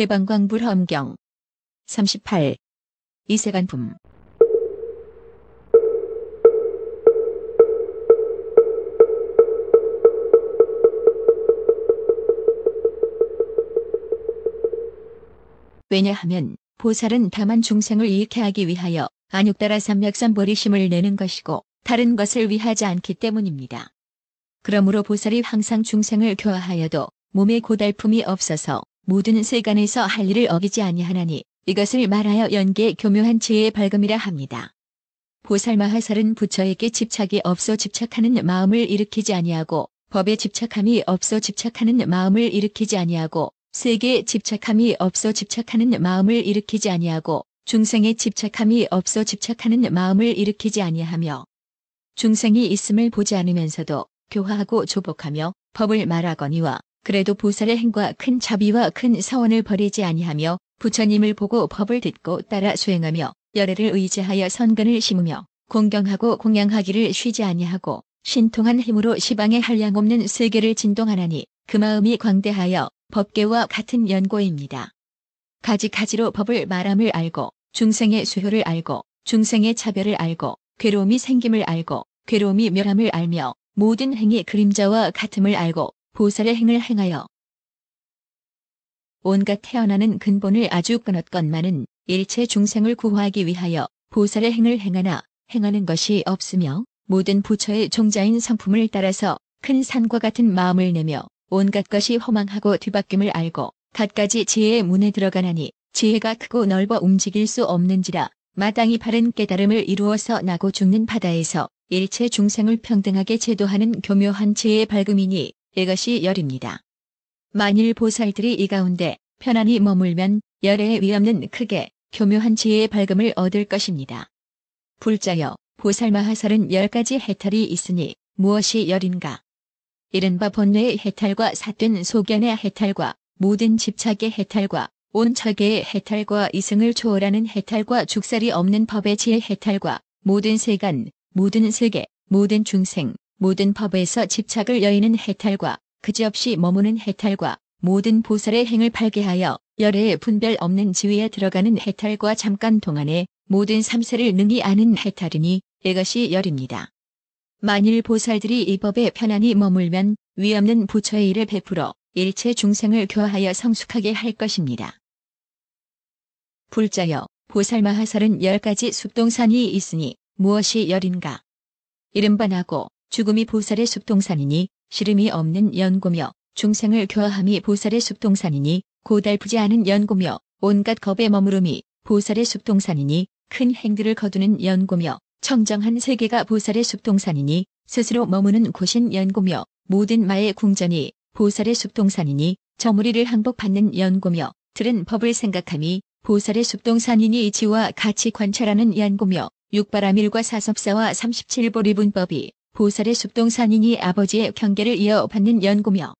해방광불험경 38. 이세간품. 왜냐하면 보살은 다만 중생을 이익해 하기 위하여 안육따라 삼맥삼보리심을 내는 것이고 다른 것을 위하지 않기 때문입니다. 그러므로 보살이 항상 중생을 교화하여도 몸에 고달픔이 없어서 모든 세간에서 할 일을 어기지 아니하나니 이것을 말하여 연계 교묘한 지혜의 밝음이라 합니다. 보살 마하살은 부처에게 집착이 없어 집착하는 마음을 일으키지 아니하고 법에 집착함이 없어 집착하는 마음을 일으키지 아니하고 세계에 집착함이 없어 집착하는 마음을 일으키지 아니하고 중생에 집착함이 없어 집착하는 마음을 일으키지 아니하며 중생이 있음을 보지 않으면서도 교화하고 조복하며 법을 말하거니와 그래도 보살의 행과 큰 자비와 큰 사원을 버리지 아니하며 부처님을 보고 법을 듣고 따라 수행하며 열애를 의지하여 선근을 심으며 공경하고 공양하기를 쉬지 아니하고 신통한 힘으로 시방에 한량없는 세계를 진동하나니 그 마음이 광대하여 법계와 같은 연고입니다. 가지가지로 법을 말함을 알고 중생의 수효를 알고 중생의 차별을 알고 괴로움이 생김을 알고 괴로움이 멸함을 알며 모든 행이 그림자와 같음을 알고 보살의 행을 행하여 온갖 태어나는 근본을 아주 끊었건만은 일체 중생을 구하기 위하여 보살의 행을 행하나 행하는 것이 없으며 모든 부처의 종자인 성품을 따라서 큰 산과 같은 마음을 내며 온갖 것이 허망하고 뒤바뀜을 알고 갖가지 지혜의 문에 들어가나니 지혜가 크고 넓어 움직일 수 없는지라 마땅히 바른 깨달음을 이루어서 나고 죽는 바다에서 일체 중생을 평등하게 제도하는 교묘한 지혜의 밝음이니 이것이 열입니다. 만일 보살들이 이 가운데 편안히 머물면 열애에 위없는 크게 교묘한 지혜의 밝음을 얻을 것입니다. 불자여 보살 마하살은 10가지 해탈이 있으니 무엇이 열인가? 이른바 본뇌의 해탈과 삿된 소견의 해탈과 모든 집착의 해탈과 온 처계의 해탈과 이승을 초월하는 해탈과 죽살이 없는 법의 지혜 해탈과 모든 세간, 모든 세계, 모든 중생, 모든 법에서 집착을 여의는 해탈과 그지없이 머무는 해탈과 모든 보살의 행을 발개하여 열애의 분별 없는 지위에 들어가는 해탈과 잠깐 동안에 모든 삼세를 능히 아는 해탈이니 이것이 열입니다. 만일 보살들이 이 법에 편안히 머물면 위없는 부처의 일을 베풀어 일체 중생을 교화하여 성숙하게 할 것입니다. 불자여 보살 마하살은 10가지 숲동산이 있으니 무엇이 열인가? 이른바 나고 죽음이 보살의 숲동산이니 시름이 없는 연고며 중생을 교화함이 보살의 숲동산이니 고달프지 않은 연고며 온갖 겁에 머무름이 보살의 숲동산이니 큰 행들을 거두는 연고며 청정한 세계가 보살의 숲동산이니 스스로 머무는 곳인 연고며 모든 마의 궁전이 보살의 숲동산이니 저무리를 항복받는 연고며 들은 법을 생각함이 보살의 숲동산이니 지와 같이 관찰하는 연고며 육바라밀과 사섭사와 37보리분법이 보살의 숲동산이니 아버지의 경계를 이어받는 연고며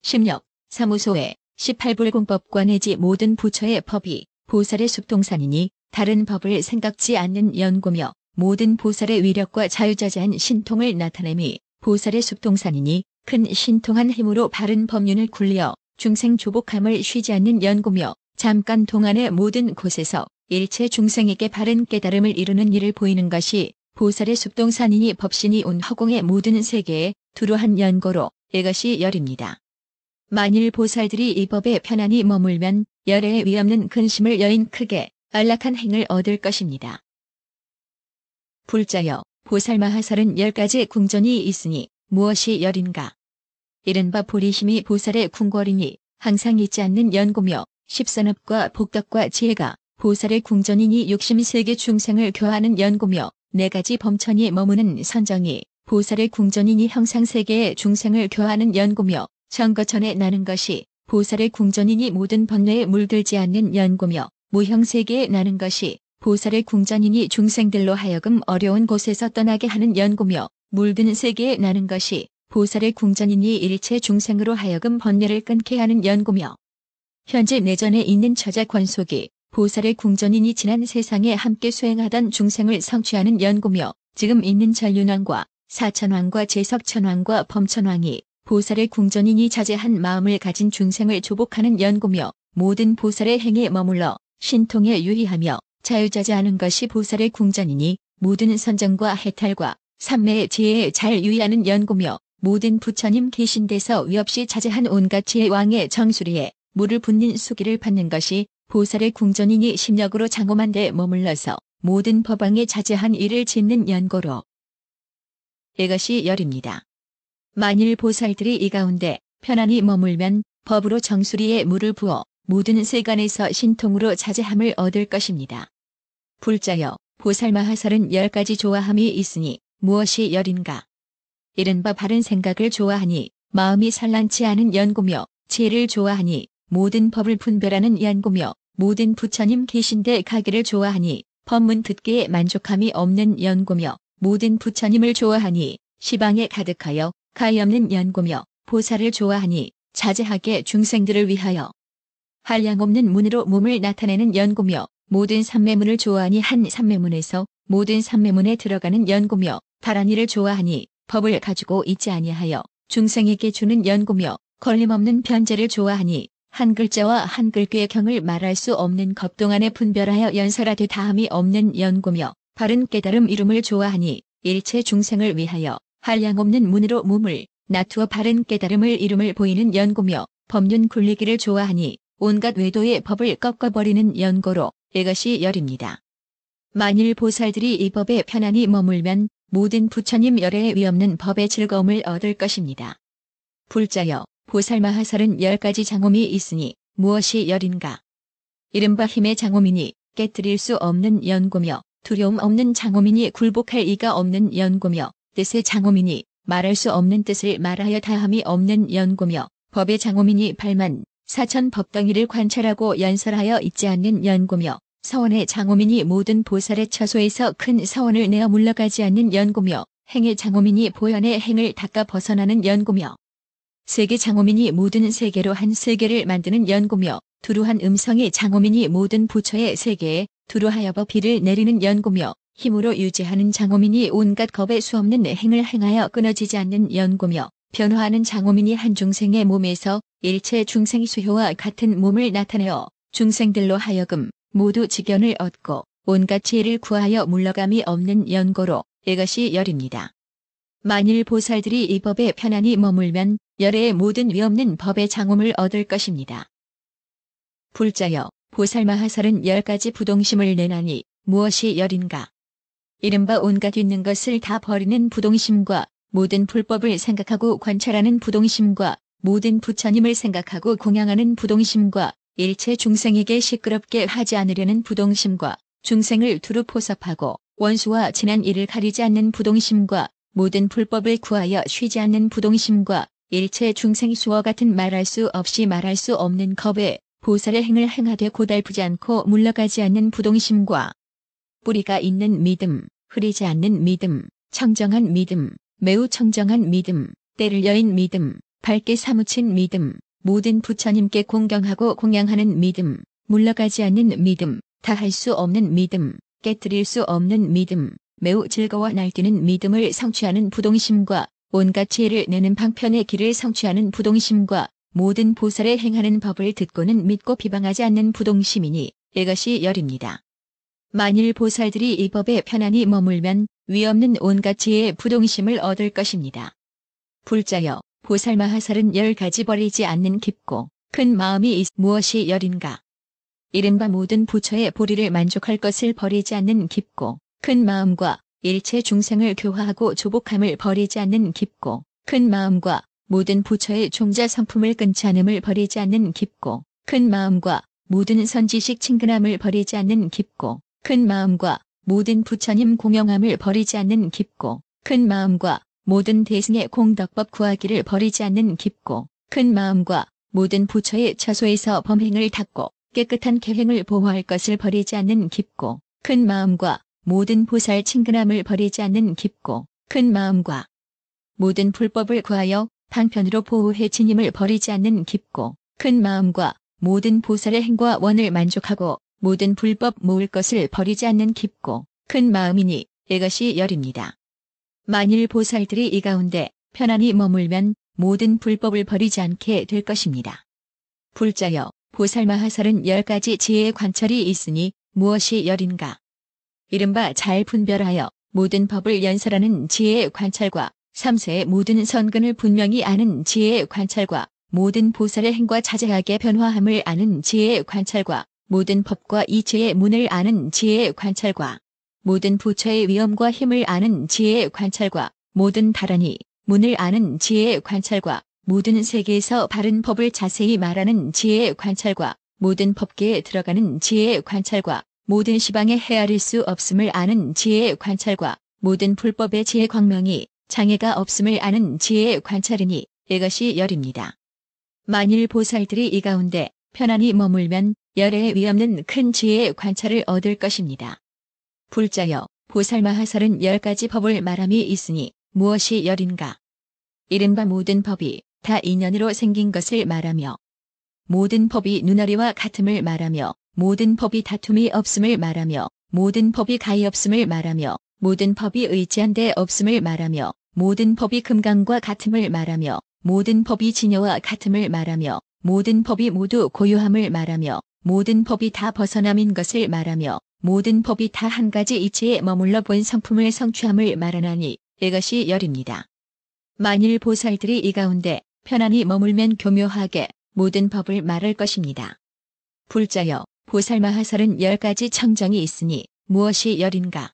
심력, 사무소의 18불공법과 내지 모든 부처의 법이 보살의 숲동산이니 다른 법을 생각지 않는 연고며 모든 보살의 위력과 자유자재한 신통을 나타내미 보살의 숲동산이니 큰 신통한 힘으로 바른 법륜을 굴려 중생 조복함을 쉬지 않는 연고며 잠깐 동안의 모든 곳에서 일체 중생에게 바른 깨달음을 이루는 일을 보이는 것이 보살의 숲동산이니 법신이 온 허공의 모든 세계에 두루한 연고로 이것이 열입니다. 만일 보살들이 이 법에 편안히 머물면 열애에 위없는 근심을 여인 크게 안락한 행을 얻을 것입니다. 불자여 보살 마하살은 10가지 궁전이 있으니 무엇이 열인가? 이른바 보리심이 보살의 궁궐이니 항상 잊지 않는 연고며 십선업과 복덕과 지혜가 보살의 궁전이니 육심세계 중생을 교화하는 연고며 4가지 범천이 머무는 선정이 보살의 궁전이니 형상세계의 중생을 교화하는 연고며 정거천에 나는 것이 보살의 궁전이니 모든 번뇌에 물들지 않는 연고며 무형세계에 나는 것이 보살의 궁전이니 중생들로 하여금 어려운 곳에서 떠나게 하는 연고며 물든 세계에 나는 것이 보살의 궁전이니 일체 중생으로 하여금 번뇌를 끊게 하는 연고며 현재 내전에 있는 처자 권속이 보살의 궁전이니 지난 세상에 함께 수행하던 중생을 성취하는 연고며 지금 있는 전륜왕과 사천왕과 제석천왕과 범천왕이 보살의 궁전이니 자제한 마음을 가진 중생을 조복하는 연고며 모든 보살의 행에 머물러 신통에 유의하며 자유자재하는 것이 보살의 궁전이니 모든 선정과 해탈과 삼매의 지혜에 잘 유의하는 연고며 모든 부처님 계신 데서 위없이 자제한 온갖 지혜 왕의 정수리에 물을 붓는 수기를 받는 것이 보살의 궁전이니 심력으로 장엄한 데 머물러서 모든 법왕에 자제한 일을 짓는 연고로 이것이 열입니다. 만일 보살들이 이 가운데 편안히 머물면 법으로 정수리에 물을 부어 모든 세간에서 신통으로 자제함을 얻을 것입니다. 불자여 보살마하설은 10가지 좋아함이 있으니 무엇이 열인가? 이른바 바른 생각을 좋아하니 마음이 산란치 않은 연고며 지혜를 좋아하니 모든 법을 분별하는 연고며 모든 부처님 계신데 가기를 좋아하니 법문 듣기에 만족함이 없는 연고며 모든 부처님을 좋아하니 시방에 가득하여 가히 없는 연고며 보살을 좋아하니 자제하게 중생들을 위하여 한량없는 문으로 몸을 나타내는 연고며 모든 삼매문을 좋아하니 한 삼매문에서 모든 삼매문에 들어가는 연고며 다란이를 좋아하니 법을 가지고 있지 아니하여 중생에게 주는 연고며 걸림없는 변제를 좋아하니 한 글자와 한 글귀의 경을 말할 수 없는 겁동안에 분별하여 연설하되 다함이 없는 연고며 바른 깨달음 이룸을 좋아하니 일체 중생을 위하여 한량없는 문으로 몸을 나투어 바른 깨달음을 이룸을 보이는 연고며 법륜 굴리기를 좋아하니 온갖 외도의 법을 꺾어버리는 연고로 이것이 열입니다. 만일 보살들이 이 법에 편안히 머물면 모든 부처님 열애에 위없는 법의 즐거움을 얻을 것입니다. 불자여 보살마하설은 10가지 장엄이 있으니 무엇이 열인가? 이른바 힘의 장엄이니 깨뜨릴 수 없는 연고며 두려움 없는 장엄이니 굴복할 이가 없는 연고며 뜻의 장엄이니 말할 수 없는 뜻을 말하여 다함이 없는 연고며 법의 장엄이니 8만 4천 법덩이를 관찰하고 연설하여 있지 않는 연고며 서원의 장엄이니 모든 보살의 처소에서 큰 서원을 내어 물러가지 않는 연고며 행의 장엄이니 보현의 행을 닦아 벗어나는 연고며 세계 장엄이니 모든 세계로 한 세계를 만드는 연고며 두루한 음성의 장엄이니 모든 부처의 세계에 두루하여 법비를 내리는 연고며 힘으로 유지하는 장엄이니 온갖 겁에 수없는 행을 행하여 끊어지지 않는 연고며 변화하는 장엄이니 한 중생의 몸에서 일체 중생 수효와 같은 몸을 나타내어 중생들로 하여금 모두 지견을 얻고 온갖 지혜를 구하여 물러감이 없는 연고로 이것이 열입니다. 만일 보살들이 이 법에 편안히 머물면 열애의 모든 위없는 법의 장엄을 얻을 것입니다. 불자여 보살마하설은 10가지 부동심을 내나니 무엇이 열인가? 이른바 온갖 있는 것을 다 버리는 부동심과 모든 불법을 생각하고 관찰하는 부동심과 모든 부처님을 생각하고 공양하는 부동심과 일체 중생에게 시끄럽게 하지 않으려는 부동심과 중생을 두루 포섭하고 원수와 친한 이를 가리지 않는 부동심과 모든 불법을 구하여 쉬지 않는 부동심과 일체 중생 수와 같은 말할 수 없이 말할 수 없는 겁에 보살의 행을 행하되 고달프지 않고 물러가지 않는 부동심과 뿌리가 있는 믿음, 흐리지 않는 믿음, 청정한 믿음, 매우 청정한 믿음, 때를 여인 믿음, 밝게 사무친 믿음, 모든 부처님께 공경하고 공양하는 믿음, 물러가지 않는 믿음, 다할 수 없는 믿음, 깨뜨릴 수 없는 믿음, 매우 즐거워 날뛰는 믿음을 성취하는 부동심과 온갖 지혜를 내는 방편의 길을 성취하는 부동심과 모든 보살의 행하는 법을 듣고는 믿고 비방하지 않는 부동심이니 이것이 열입니다. 만일 보살들이 이 법에 편안히 머물면 위없는 온갖 지혜의 부동심을 얻을 것입니다. 불자여 보살마하설은 10가지 버리지 않는 깊고 큰 마음이 무엇이 열인가? 이른바 모든 부처의 보리를 만족할 것을 버리지 않는 깊고 큰 마음과 일체 중생을 교화하고 조복함을 버리지 않는 깊고 큰 마음과 모든 부처의 종자 성품을 끊지 않음을 버리지 않는 깊고 큰 마음과 모든 선지식 친근함을 버리지 않는 깊고 큰 마음과 모든 부처님 공영함을 버리지 않는 깊고 큰 마음과 모든 대승의 공덕법 구하기를 버리지 않는 깊고 큰 마음과 모든 부처의 처소에서 범행을 닦고 깨끗한 계행을 보호할 것을 버리지 않는 깊고 큰 마음과 모든 보살 친근함을 버리지 않는 깊고 큰 마음과 모든 불법을 구하여 방편으로 보호해 지님을 버리지 않는 깊고 큰 마음과 모든 보살의 행과 원을 만족하고 모든 불법 모을 것을 버리지 않는 깊고 큰 마음이니 이것이 열입니다. 만일 보살들이 이 가운데 편안히 머물면 모든 불법을 버리지 않게 될 것입니다. 불자여 보살마하살은 10가지 지혜의 관찰이 있으니 무엇이 열인가. 이른바 잘 분별하여 모든 법을 연설하는 지혜의 관찰과 삼세의 모든 선근을 분명히 아는 지혜의 관찰과 모든 보살의 행과 자제하게 변화함을 아는 지혜의 관찰과 모든 법과 이치의 문을 아는 지혜의 관찰과 모든 부처의 위엄과 힘을 아는 지혜의 관찰과 모든 다란히 문을 아는 지혜의 관찰과 모든 세계에서 바른 법을 자세히 말하는 지혜의 관찰과 모든 법계에 들어가는 지혜의 관찰과 모든 시방에 헤아릴 수 없음을 아는 지혜의 관찰과 모든 불법의 지혜 광명이 장애가 없음을 아는 지혜의 관찰이니 이것이 열입니다. 만일 보살들이 이 가운데 편안히 머물면 열에 위없는 큰 지혜의 관찰을 얻을 것입니다. 불자여 보살마하살은 10가지 법을 말함이 있으니 무엇이 열인가. 이른바 모든 법이 다 인연으로 생긴 것을 말하며 모든 법이 눈어리와 같음을 말하며 모든 법이 다툼이 없음을 말하며 모든 법이 가히 없음을 말하며 모든 법이 의지한 데 없음을 말하며 모든 법이 금강과 같음을 말하며 모든 법이 진여와 같음을 말하며 모든 법이 모두 고요함을 말하며 모든 법이 다 벗어남인 것을 말하며 모든 법이 다 한 가지 이치에 머물러 본 성품을 성취함을 말하나니 이것이 열입니다. 만일 보살들이 이 가운데 편안히 머물면 교묘하게 모든 법을 말할 것입니다. 불자여 보살마하살은 10가지 청정이 있으니 무엇이 열인가.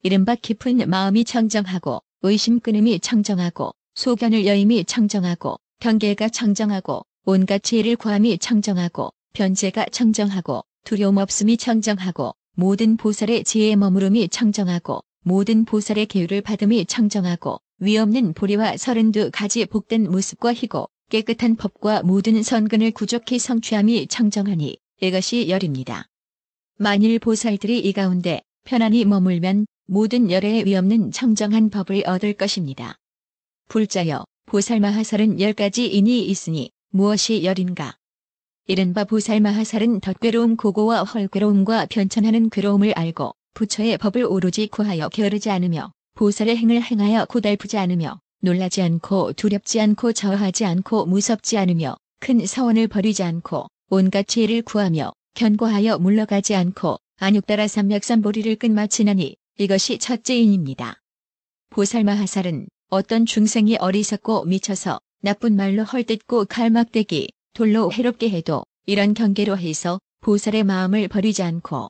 이른바 깊은 마음이 청정하고 의심 끊음이 청정하고 소견을 여임이 청정하고 경계가 청정하고 온갖 지혜를 구함이 청정하고 변제가 청정하고 두려움 없음이 청정하고 모든 보살의 지혜에 머무름이 청정하고 모든 보살의 계율을 받음이 청정하고 위없는 보리와 32가지 복된 모습과 희고 깨끗한 법과 모든 선근을 구족히 성취함이 청정하니 이것이 열입니다. 만일 보살들이 이 가운데 편안히 머물면 모든 열에 위없는 청정한 법을 얻을 것입니다. 불자여 보살마하살은 10가지 인이 있으니 무엇이 열인가. 이른바 보살마하살은 덧괴로움 고고와 헐괴로움과 변천하는 괴로움을 알고 부처의 법을 오로지 구하여 게으르지 않으며 보살의 행을 행하여 고달프지 않으며 놀라지 않고 두렵지 않고 저하지 않고 무섭지 않으며 큰 서원을 버리지 않고 온갖 지혜를 구하며 견고하여 물러가지 않고 안육따라 삼맥삼보리를 끝마치나니 이것이 첫째인입니다. 보살마하살은 어떤 중생이 어리석고 미쳐서 나쁜 말로 헐뜯고 칼막대기 돌로 해롭게 해도 이런 경계로 해서 보살의 마음을 버리지 않고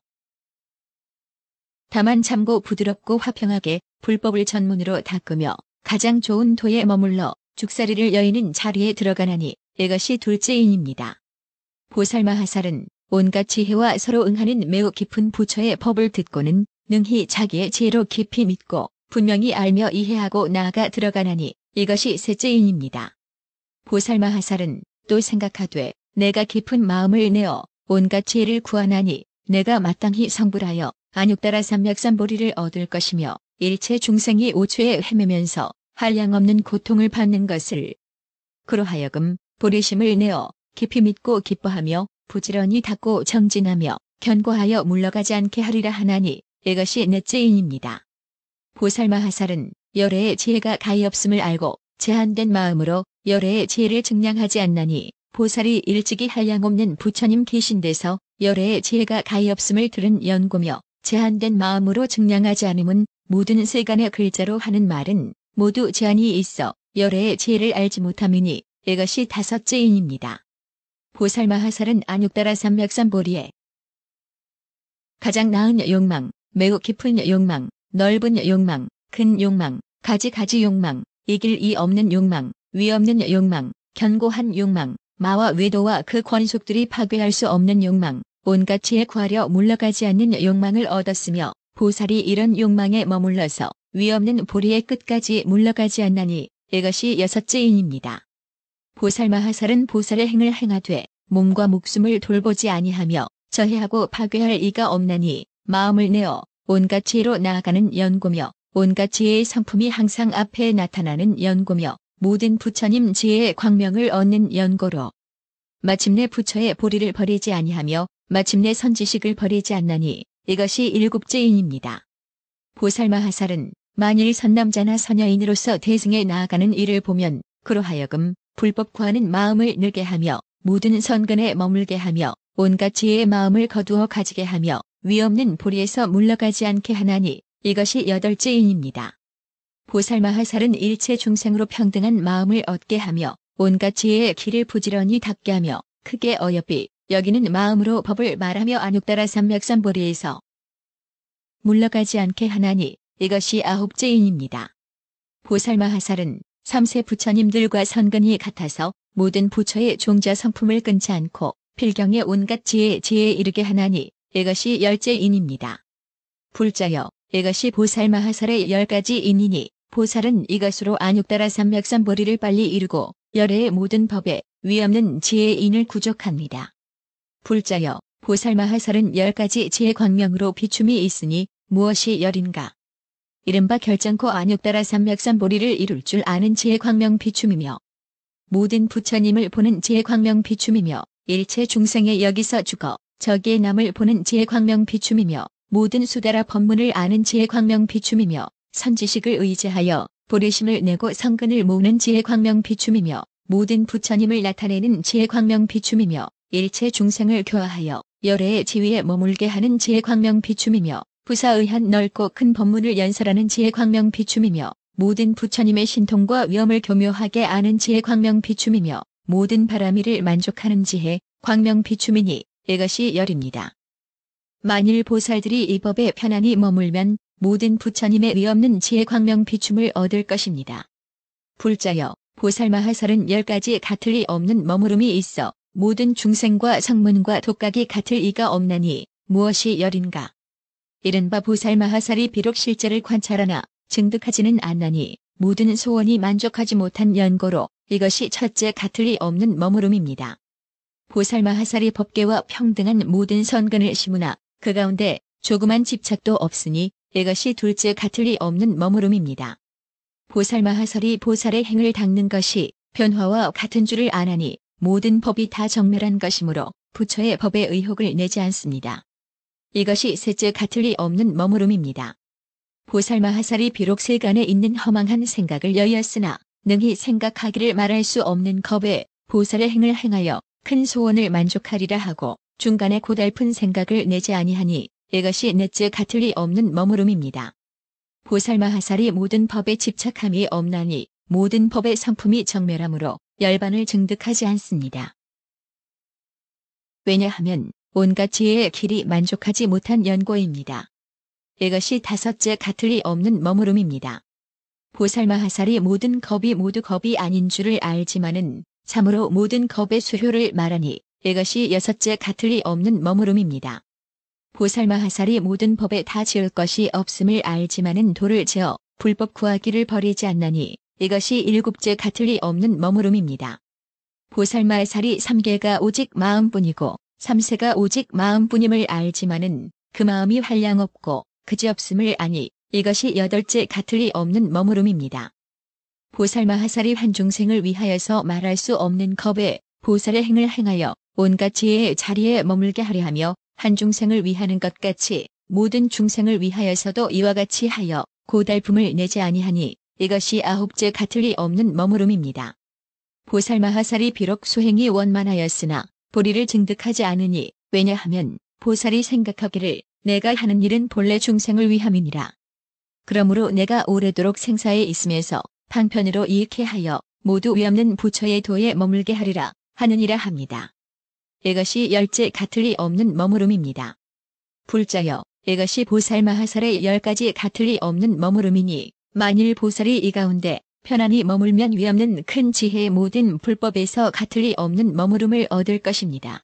다만 참고 부드럽고 화평하게 불법을 전문으로 닦으며 가장 좋은 도에 머물러 죽사리를 여의는 자리에 들어가나니 이것이 둘째인입니다. 보살마하살은 온갖 지혜와 서로 응하는 매우 깊은 부처의 법을 듣고는 능히 자기의 지혜로 깊이 믿고 분명히 알며 이해하고 나아가 들어가나니 이것이 셋째인입니다. 보살마하살은 또 생각하되 내가 깊은 마음을 내어 온갖 지혜를 구하나니 내가 마땅히 성불하여 안육따라 삼맥삼보리를 얻을 것이며 일체 중생이 오초에 헤매면서 한량없는 고통을 받는 것을 그로하여금 보리심을 내어 깊이 믿고 기뻐하며 부지런히 닦고 정진하며 견고하여 물러가지 않게 하리라 하나니 이것이 넷째인입니다. 보살마하살은 열애의 지혜가 가히 없음을 알고 제한된 마음으로 열애의 지혜를 증량하지 않나니 보살이 일찍이 한량없는 부처님 계신 데서 열애의 지혜가 가히 없음을 들은 연고며 제한된 마음으로 증량하지 않음은 모든 세간의 글자로 하는 말은 모두 제한이 있어 열애의 지혜를 알지 못함이니 이것이 다섯째인입니다. 보살마하살은 안육따라 삼맥삼보리에 가장 나은 욕망, 매우 깊은 욕망, 넓은 욕망, 큰 욕망, 가지 욕망, 이길 이 없는 욕망, 위 없는 욕망, 견고한 욕망, 마와 외도와 그 권속들이 파괴할 수 없는 욕망, 온갖 지혜 구하려 물러가지 않는 욕망을 얻었으며 보살이 이런 욕망에 머물러서 위 없는 보리의 끝까지 물러가지 않나니 이것이 여섯째인입니다. 보살마하살은 보살의 행을 행하되 몸과 목숨을 돌보지 아니하며 저해하고 파괴할 이가 없나니 마음을 내어 온갖 지혜로 나아가는 연고며 온갖 지혜의 성품이 항상 앞에 나타나는 연고며 모든 부처님 지혜의 광명을 얻는 연고로 마침내 부처의 보리를 버리지 아니하며 마침내 선지식을 버리지 않나니 이것이 일곱째인입니다. 보살마하살은 만일 선남자나 선여인으로서 대승에 나아가는 이를 보면 그로하여금 불법 구하는 마음을 늘게 하며 모든 선근에 머물게 하며 온갖 지혜의 마음을 거두어 가지게 하며 위없는 보리에서 물러가지 않게 하나니 이것이 여덟째 인입니다. 보살마하살은 일체 중생으로 평등한 마음을 얻게 하며 온갖 지혜의 길을 부지런히 닦게 하며 크게 어여삐 여기는 마음으로 법을 말하며 안육따라 삼맥삼보리에서 물러가지 않게 하나니 이것이 아홉째 인입니다. 보살마하살은 3세 부처님들과 선근이 같아서 모든 부처의 종자 성품을 끊지 않고 필경의 온갖 지혜에 이르게 하나니 이것이 열째 인입니다. 불자여 이것이 보살마하살의 10가지 인이니 보살은 이것으로 안육따라 삼맥삼보리를 빨리 이루고 열애의 모든 법에 위없는 지혜의 인을 구족합니다. 불자여 보살마하살은 10가지 지혜 광명으로 비춤이 있으니 무엇이 열인가? 이른바 결정코 안육따라 삼맥삼보리를 이룰 줄 아는 지혜 광명 비춤이며 모든 부처님을 보는 지혜 광명 비춤이며 일체 중생의 여기서 죽어 저기에 남을 보는 지혜 광명 비춤이며 모든 수다라 법문을 아는 지혜 광명 비춤이며 선지식을 의지하여 보리심을 내고 성근을 모으는 지혜 광명 비춤이며 모든 부처님을 나타내는 지혜 광명 비춤이며 일체 중생을 교화하여 열애의 지위에 머물게 하는 지혜 광명 비춤이며 부사의한 넓고 큰 법문을 연설하는 지혜 광명 비춤이며 모든 부처님의 신통과 위엄을 교묘하게 아는 지혜 광명 비춤이며 모든 바라미를 만족하는 지혜 광명 비춤이니 이것이 열입니다. 만일 보살들이 이 법에 편안히 머물면 모든 부처님의 위없는 지혜 광명 비춤을 얻을 것입니다. 불자여 보살마하살은 10가지 같을 리 없는 머무름이 있어 모든 중생과 성문과 독각이 같을 이가 없나니 무엇이 열인가? 이른바 보살마하살이 비록 실제를 관찰하나 증득하지는 않나니 모든 소원이 만족하지 못한 연고로 이것이 첫째 같을 리 없는 머무름입니다. 보살마하살이 법계와 평등한 모든 선근을 심으나 그 가운데 조그만 집착도 없으니 이것이 둘째 같을 리 없는 머무름입니다. 보살마하살이 보살의 행을 닦는 것이 변화와 같은 줄을 아나니 모든 법이 다 정멸한 것이므로 부처의 법에 의혹을 내지 않습니다. 이것이 셋째 같을 리 없는 머무름입니다. 보살마하살이 비록 세간에 있는 허망한 생각을 여의었으나 능히 생각하기를 말할 수 없는 겁에 보살의 행을 행하여 큰 소원을 만족하리라 하고 중간에 고달픈 생각을 내지 아니하니 이것이 넷째 같을 리 없는 머무름입니다. 보살마하살이 모든 법에 집착함이 없나니 모든 법의 성품이 정멸하므로 열반을 증득하지 않습니다. 왜냐하면 온갖 지혜의 길이 만족하지 못한 연고입니다. 이것이 다섯째 같을 리 없는 머무름입니다. 보살마하살이 모든 겁이 모두 겁이 아닌 줄을 알지만은 참으로 모든 겁의 수효를 말하니 이것이 여섯째 같을 리 없는 머무름입니다. 보살마하살이 모든 법에 다 지을 것이 없음을 알지만은 도를 지어 불법 구하기를 버리지 않나니 이것이 일곱째 같을 리 없는 머무름입니다. 보살마하살이 3개가 오직 마음뿐이고 3세가 오직 마음뿐임을 알지만은 그 마음이 한량없고 그지없음을 아니 이것이 여덟째 같을 리 없는 머무름입니다. 보살마하살이 한 중생을 위하여서 말할 수 없는 겁에 보살의 행을 행하여 온갖 지혜의 자리에 머물게 하려 하며 한 중생을 위하는 것 같이 모든 중생을 위하여서도 이와 같이 하여 고달픔을 내지 아니하니 이것이 아홉째 같을 리 없는 머무름입니다. 보살마하살이 비록 수행이 원만하였으나 보리를 증득하지 않으니 왜냐하면 보살이 생각하기를 내가 하는 일은 본래 중생을 위함이니라. 그러므로 내가 오래도록 생사에 있으면서 방편으로 이익해 하여 모두 위없는 부처의 도에 머물게 하리라 하느니라 합니다. 이것이 열째 같을 리 없는 머무름입니다. 불자여 이것이 보살마하살의 10가지 같을 리 없는 머무름이니 만일 보살이 이 가운데 편안히 머물면 위없는 큰 지혜의 모든 불법에서 같을 리 없는 머무름을 얻을 것입니다.